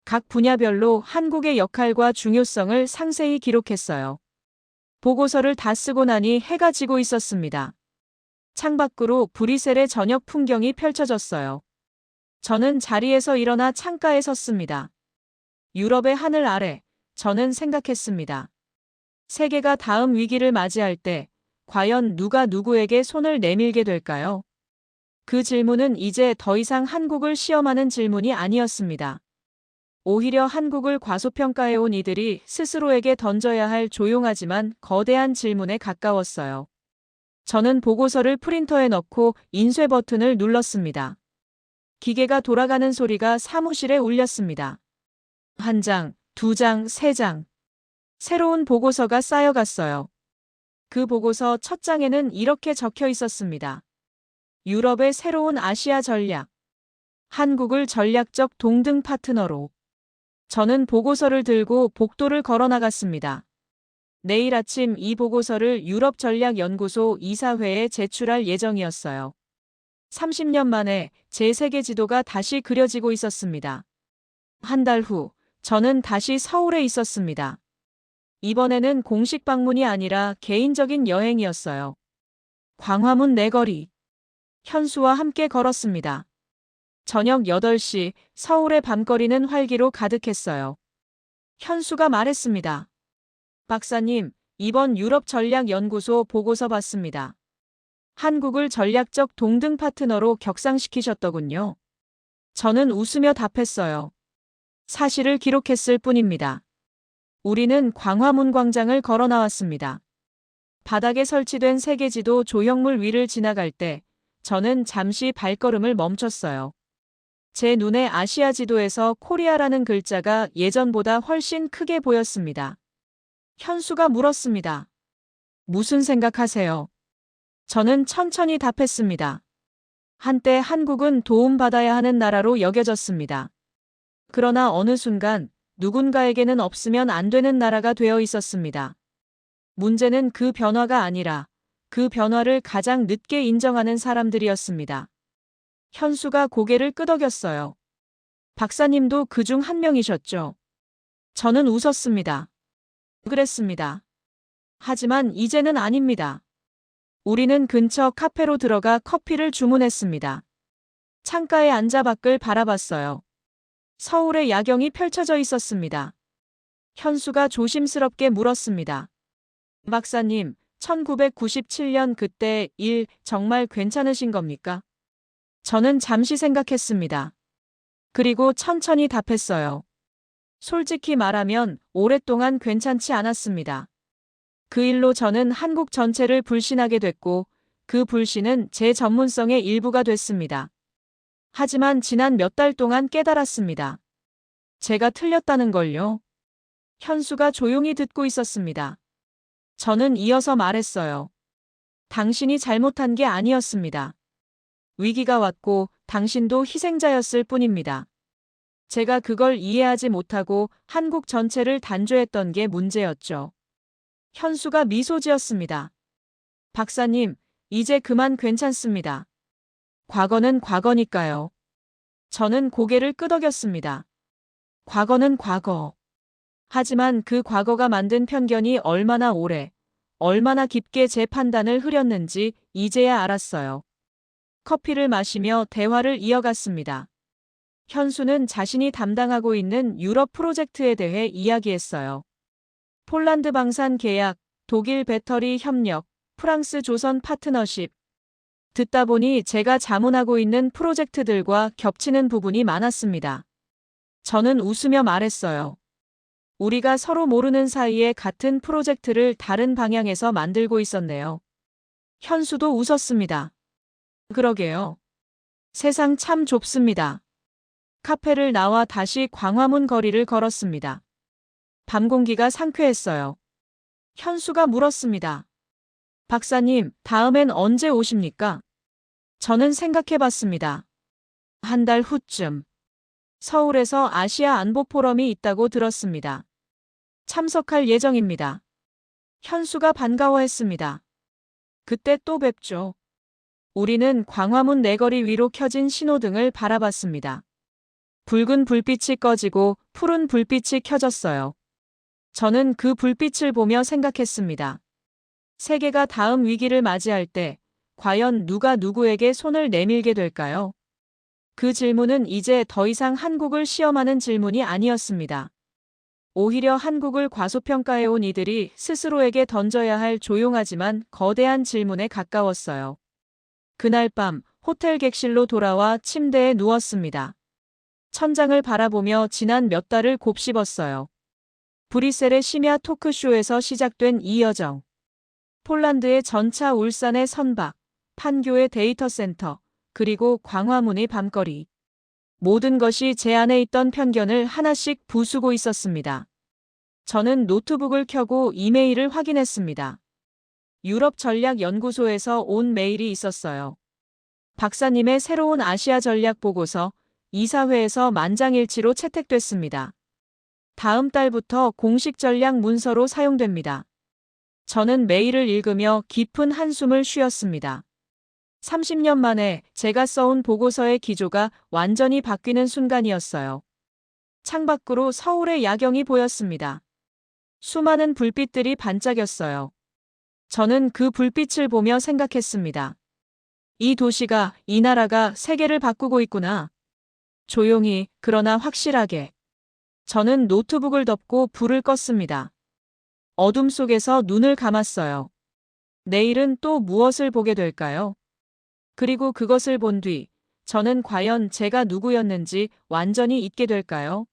각 분야별로 한국의 역할과 중요성을 상세히 기록했어요. 보고서를 다 쓰고 나니 해가 지고 있었습니다. 창밖으로 브뤼셀의 저녁 풍경이 펼쳐졌어요. 저는 자리에서 일어나 창가에 섰습니다. 유럽의 하늘 아래, 저는 생각했습니다. 세계가 다음 위기를 맞이할 때 과연 누가 누구에게 손을 내밀게 될까요? 그 질문은 이제 더 이상 한국을 시험하는 질문이 아니었습니다. 오히려 한국을 과소평가해온 이들이 스스로에게 던져야 할 조용하지만 거대한 질문에 가까웠어요. 저는 보고서를 프린터에 넣고 인쇄 버튼을 눌렀습니다. 기계가 돌아가는 소리가 사무실에 울렸습니다. 한 장, 두 장, 세 장. 새로운 보고서가 쌓여갔어요. 그 보고서 첫 장에는 이렇게 적혀 있었습니다. 유럽의 새로운 아시아 전략. 한국을 전략적 동등 파트너로. 저는 보고서를 들고 복도를 걸어 나갔습니다. 내일 아침 이 보고서를 유럽전략연구소 이사회에 제출할 예정이었어요. 30년 만에 제 세계 지도가 다시 그려지고 있었습니다. 한 달 후, 저는 다시 서울에 있었습니다. 이번에는 공식 방문이 아니라 개인적인 여행이었어요. 광화문 내거리. 현수와 함께 걸었습니다. 저녁 8시 서울의 밤거리는 활기로 가득했어요. 현수가 말했습니다. 박사님, 이번 유럽전략연구소 보고서 봤습니다. 한국을 전략적 동등 파트너로 격상시키셨더군요. 저는 웃으며 답했어요. 사실을 기록했을 뿐입니다. 우리는 광화문 광장을 걸어 나왔습니다. 바닥에 설치된 세계지도 조형물 위를 지나갈 때 저는 잠시 발걸음을 멈췄어요. 제 눈에 아시아 지도에서 코리아라는 글자가 예전보다 훨씬 크게 보였습니다. 현수가 물었습니다. 무슨 생각하세요? 저는 천천히 답했습니다. 한때 한국은 도움받아야 하는 나라로 여겨졌습니다. 그러나 어느 순간 누군가에게는 없으면 안 되는 나라가 되어 있었습니다. 문제는 그 변화가 아니라 그 변화를 가장 늦게 인정하는 사람들이었습니다. 현수가 고개를 끄덕였어요. 박사님도 그중 한 명이셨죠? 저는 웃었습니다. 그랬습니다. 하지만 이제는 아닙니다. 우리는 근처 카페로 들어가 커피를 주문했습니다. 창가에 앉아 밖을 바라봤어요. 서울의 야경이 펼쳐져 있었습니다. 현수가 조심스럽게 물었습니다. 박사님, 1997년 그때 일 정말 괜찮으신 겁니까? 저는 잠시 생각했습니다. 그리고 천천히 답했어요. 솔직히 말하면 오랫동안 괜찮지 않았습니다. 그 일로 저는 한국 전체를 불신하게 됐고 그 불신은 제 전문성의 일부가 됐습니다. 하지만 지난 몇 달 동안 깨달았습니다. 제가 틀렸다는 걸요. 현수가 조용히 듣고 있었습니다. 저는 이어서 말했어요. 당신이 잘못한 게 아니었습니다. 위기가 왔고 당신도 희생자였을 뿐입니다. 제가 그걸 이해하지 못하고 한국 전체를 단죄했던 게 문제였죠. 현수가 미소 지었습니다. 박사님, 이제 그만 괜찮습니다. 과거는 과거니까요. 저는 고개를 끄덕였습니다. 과거는 과거. 하지만 그 과거가 만든 편견이 얼마나 오래, 얼마나 깊게 제 판단을 흐렸는지 이제야 알았어요. 커피를 마시며 대화를 이어갔습니다. 현수는 자신이 담당하고 있는 유럽 프로젝트에 대해 이야기했어요. 폴란드 방산 계약, 독일 배터리 협력, 프랑스 조선 파트너십. 듣다 보니 제가 자문하고 있는 프로젝트들과 겹치는 부분이 많았습니다. 저는 웃으며 말했어요. 우리가 서로 모르는 사이에 같은 프로젝트를 다른 방향에서 만들고 있었네요. 현수도 웃었습니다. 그러게요. 세상 참 좁습니다. 카페를 나와 다시 광화문 거리를 걸었습니다. 밤 공기가 상쾌했어요. 현수가 물었습니다. 박사님, 다음엔 언제 오십니까? 저는 생각해봤습니다. 한 달 후쯤. 서울에서 아시아 안보 포럼이 있다고 들었습니다. 참석할 예정입니다. 현수가 반가워했습니다. 그때 또 뵙죠. 우리는 광화문 내거리 위로 켜진 신호등을 바라봤습니다. 붉은 불빛이 꺼지고 푸른 불빛이 켜졌어요. 저는 그 불빛을 보며 생각했습니다. 세계가 다음 위기를 맞이할 때 과연 누가 누구에게 손을 내밀게 될까요? 그 질문은 이제 더 이상 한국을 시험하는 질문이 아니었습니다. 오히려 한국을 과소평가해온 이들이 스스로에게 던져야 할 조용하지만 거대한 질문에 가까웠어요. 그날 밤 호텔 객실로 돌아와 침대에 누웠습니다. 천장을 바라보며 지난 몇 달을 곱씹었어요. 브뤼셀의 심야 토크쇼에서 시작된 이 여정. 폴란드의 전차 울산의 선박, 판교의 데이터 센터, 그리고 광화문의 밤거리. 모든 것이 제 안에 있던 편견을 하나씩 부수고 있었습니다. 저는 노트북을 켜고 이메일을 확인했습니다. 유럽전략연구소에서 온 메일이 있었어요. 박사님의 새로운 아시아 전략 보고서 이사회에서 만장일치로 채택됐습니다. 다음 달부터 공식 전략 문서로 사용됩니다. 저는 메일을 읽으며 깊은 한숨을 쉬었습니다. 30년 만에 제가 써온 보고서의 기조가 완전히 바뀌는 순간이었어요. 창밖으로 서울의 야경이 보였습니다. 수많은 불빛들이 반짝였어요. 저는 그 불빛을 보며 생각했습니다. 이 도시가, 이 나라가 세계를 바꾸고 있구나. 조용히, 그러나 확실하게. 저는 노트북을 덮고 불을 껐습니다. 어둠 속에서 눈을 감았어요. 내일은 또 무엇을 보게 될까요? 그리고 그것을 본 뒤, 저는 과연 제가 누구였는지 완전히 잊게 될까요?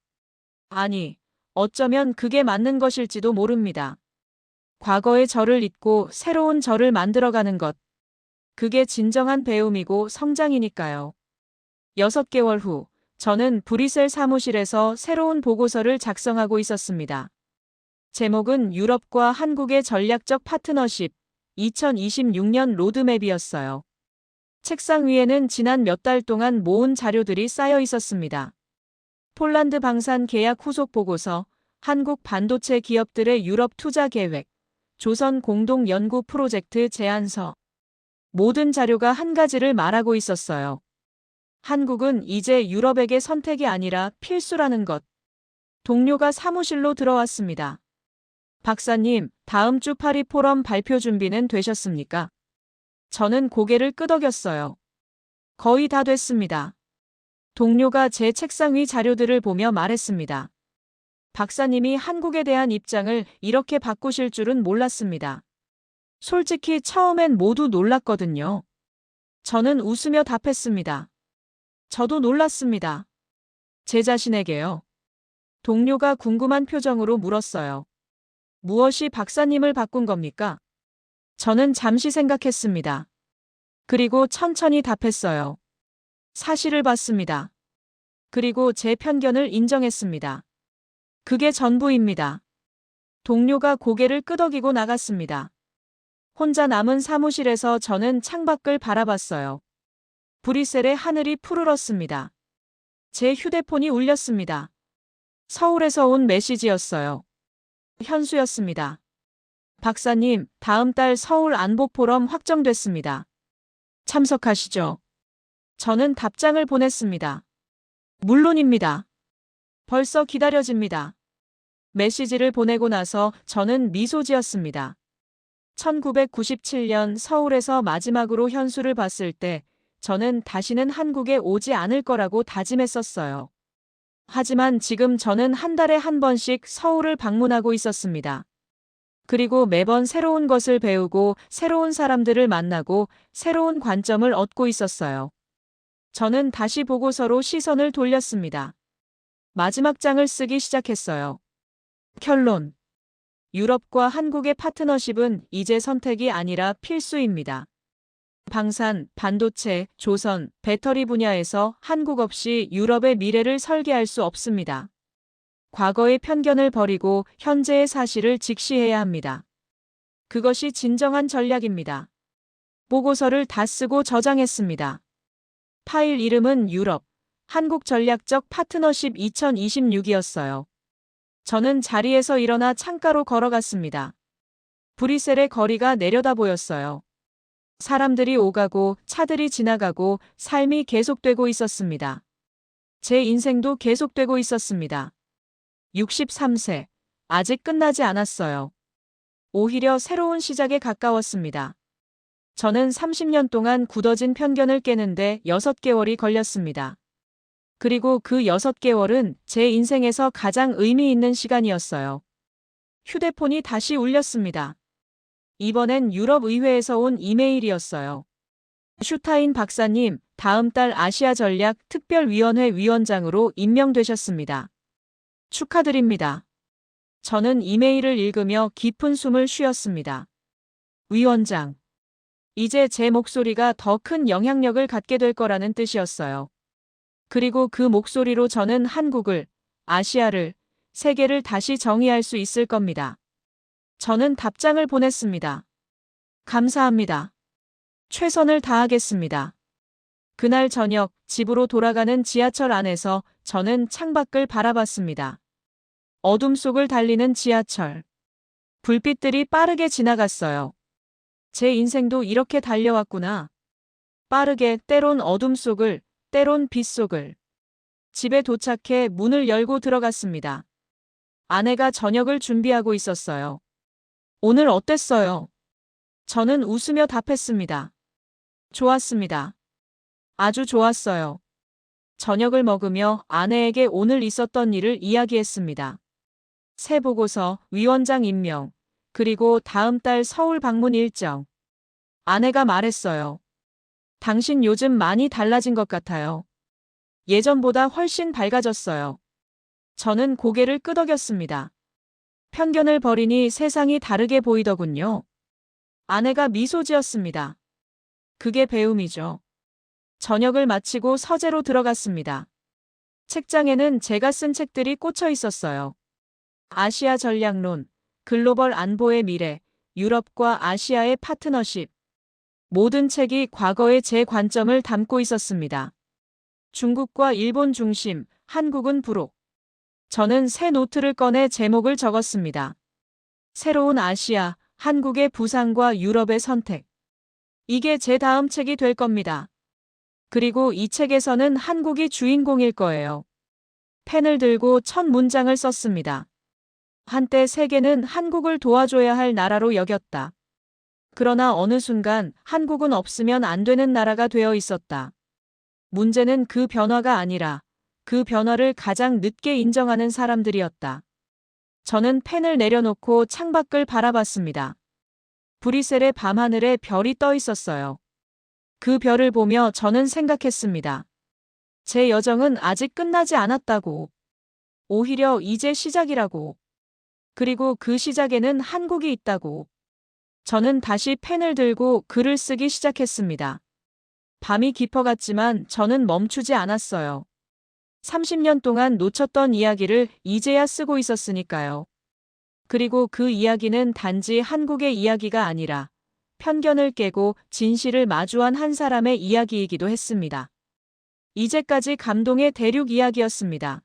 아니, 어쩌면 그게 맞는 것일지도 모릅니다. 과거의 저를 잊고 새로운 저를 만들어가는 것. 그게 진정한 배움이고 성장이니까요. 6개월 후, 저는 브뤼셀 사무실에서 새로운 보고서를 작성하고 있었습니다. 제목은 유럽과 한국의 전략적 파트너십 2026년 로드맵이었어요. 책상 위에는 지난 몇 달 동안 모은 자료들이 쌓여 있었습니다. 폴란드 방산 계약 후속 보고서, 한국 반도체 기업들의 유럽 투자 계획, 조선 공동 연구 프로젝트 제안서. 모든 자료가 한 가지를 말하고 있었어요. 한국은 이제 유럽에게 선택이 아니라 필수라는 것. 동료가 사무실로 들어왔습니다. 박사님, 다음 주 파리 포럼 발표 준비는 되셨습니까? 저는 고개를 끄덕였어요. 거의 다 됐습니다. 동료가 제 책상 위 자료들을 보며 말했습니다. 박사님이 한국에 대한 입장을 이렇게 바꾸실 줄은 몰랐습니다. 솔직히 처음엔 모두 놀랐거든요. 저는 웃으며 답했습니다. 저도 놀랐습니다. 제 자신에게요. 동료가 궁금한 표정으로 물었어요. 무엇이 박사님을 바꾼 겁니까? 저는 잠시 생각했습니다. 그리고 천천히 답했어요. 사실을 봤습니다. 그리고 제 편견을 인정했습니다. 그게 전부입니다. 동료가 고개를 끄덕이고 나갔습니다. 혼자 남은 사무실에서 저는 창밖을 바라봤어요. 브뤼셀의 하늘이 푸르렀습니다. 제 휴대폰이 울렸습니다. 서울에서 온 메시지였어요. 현수였습니다. 박사님, 다음 달 서울 안보 포럼 확정됐습니다. 참석하시죠? 저는 답장을 보냈습니다. 물론입니다. 벌써 기다려집니다. 메시지를 보내고 나서 저는 미소 지었습니다. 1997년 서울에서 마지막으로 현수를 봤을 때 저는 다시는 한국에 오지 않을 거라고 다짐했었어요. 하지만 지금 저는 한 달에 한 번씩 서울을 방문하고 있었습니다. 그리고 매번 새로운 것을 배우고 새로운 사람들을 만나고 새로운 관점을 얻고 있었어요. 저는 다시 보고서로 시선을 돌렸습니다. 마지막 장을 쓰기 시작했어요. 결론. 유럽과 한국의 파트너십은 이제 선택이 아니라 필수입니다. 방산, 반도체, 조선, 배터리 분야에서 한국 없이 유럽의 미래를 설계할 수 없습니다. 과거의 편견을 버리고 현재의 사실을 직시해야 합니다. 그것이 진정한 전략입니다. 보고서를 다 쓰고 저장했습니다. 파일 이름은 유럽, 한국 전략적 파트너십 2026이었어요. 저는 자리에서 일어나 창가로 걸어갔습니다. 브뤼셀의 거리가 내려다 보였어요. 사람들이 오가고 차들이 지나가고 삶이 계속되고 있었습니다. 제 인생도 계속되고 있었습니다. 63세. 아직 끝나지 않았어요. 오히려 새로운 시작에 가까웠습니다. 저는 30년 동안 굳어진 편견을 깨는데 6개월이 걸렸습니다. 그리고 그 6개월은 제 인생에서 가장 의미 있는 시간이었어요. 휴대폰이 다시 울렸습니다. 이번엔 유럽 의회에서 온 이메일이었어요. 슈타인 박사님, 다음 달 아시아 전략 특별위원회 위원장으로 임명되셨습니다. 축하드립니다. 저는 이메일을 읽으며 깊은 숨을 쉬었습니다. 위원장. 이제 제 목소리가 더 큰 영향력을 갖게 될 거라는 뜻이었어요. 그리고 그 목소리로 저는 한국을, 아시아를, 세계를 다시 정의할 수 있을 겁니다. 저는 답장을 보냈습니다. 감사합니다. 최선을 다하겠습니다. 그날 저녁 집으로 돌아가는 지하철 안에서 저는 창밖을 바라봤습니다. 어둠 속을 달리는 지하철. 불빛들이 빠르게 지나갔어요. 제 인생도 이렇게 달려왔구나. 빠르게, 때론 어둠 속을, 때론 빛 속을. 집에 도착해 문을 열고 들어갔습니다. 아내가 저녁을 준비하고 있었어요. 오늘 어땠어요? 저는 웃으며 답했습니다. 좋았습니다. 아주 좋았어요. 저녁을 먹으며 아내에게 오늘 있었던 일을 이야기했습니다. 새 보고서, 위원장 임명, 그리고 다음 달 서울 방문 일정. 아내가 말했어요. 당신 요즘 많이 달라진 것 같아요. 예전보다 훨씬 밝아졌어요. 저는 고개를 끄덕였습니다. 편견을 버리니 세상이 다르게 보이더군요. 아내가 미소 지었습니다. 그게 배움이죠. 저녁을 마치고 서재로 들어갔습니다. 책장에는 제가 쓴 책들이 꽂혀 있었어요. 아시아 전략론, 글로벌 안보의 미래, 유럽과 아시아의 파트너십. 모든 책이 과거의 제 관점을 담고 있었습니다. 중국과 일본 중심, 한국은 부록. 저는 새 노트를 꺼내 제목을 적었습니다. 새로운 아시아, 한국의 부상과 유럽의 선택. 이게 제 다음 책이 될 겁니다. 그리고 이 책에서는 한국이 주인공일 거예요. 펜을 들고 첫 문장을 썼습니다. 한때 세계는 한국을 도와줘야 할 나라로 여겼다. 그러나 어느 순간 한국은 없으면 안 되는 나라가 되어 있었다. 문제는 그 변화가 아니라 그 변화를 가장 늦게 인정하는 사람들이었다. 저는 펜을 내려놓고 창밖을 바라봤습니다. 브뤼셀의 밤하늘에 별이 떠 있었어요. 그 별을 보며 저는 생각했습니다. 제 여정은 아직 끝나지 않았다고. 오히려 이제 시작이라고. 그리고 그 시작에는 한국이 있다고. 저는 다시 펜을 들고 글을 쓰기 시작했습니다. 밤이 깊어갔지만 저는 멈추지 않았어요. 30년 동안 놓쳤던 이야기를 이제야 쓰고 있었으니까요. 그리고 그 이야기는 단지 한국의 이야기가 아니라 편견을 깨고 진실을 마주한 한 사람의 이야기이기도 했습니다. 이제까지 감동의 대륙 이야기였습니다.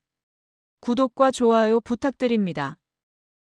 구독과 좋아요 부탁드립니다.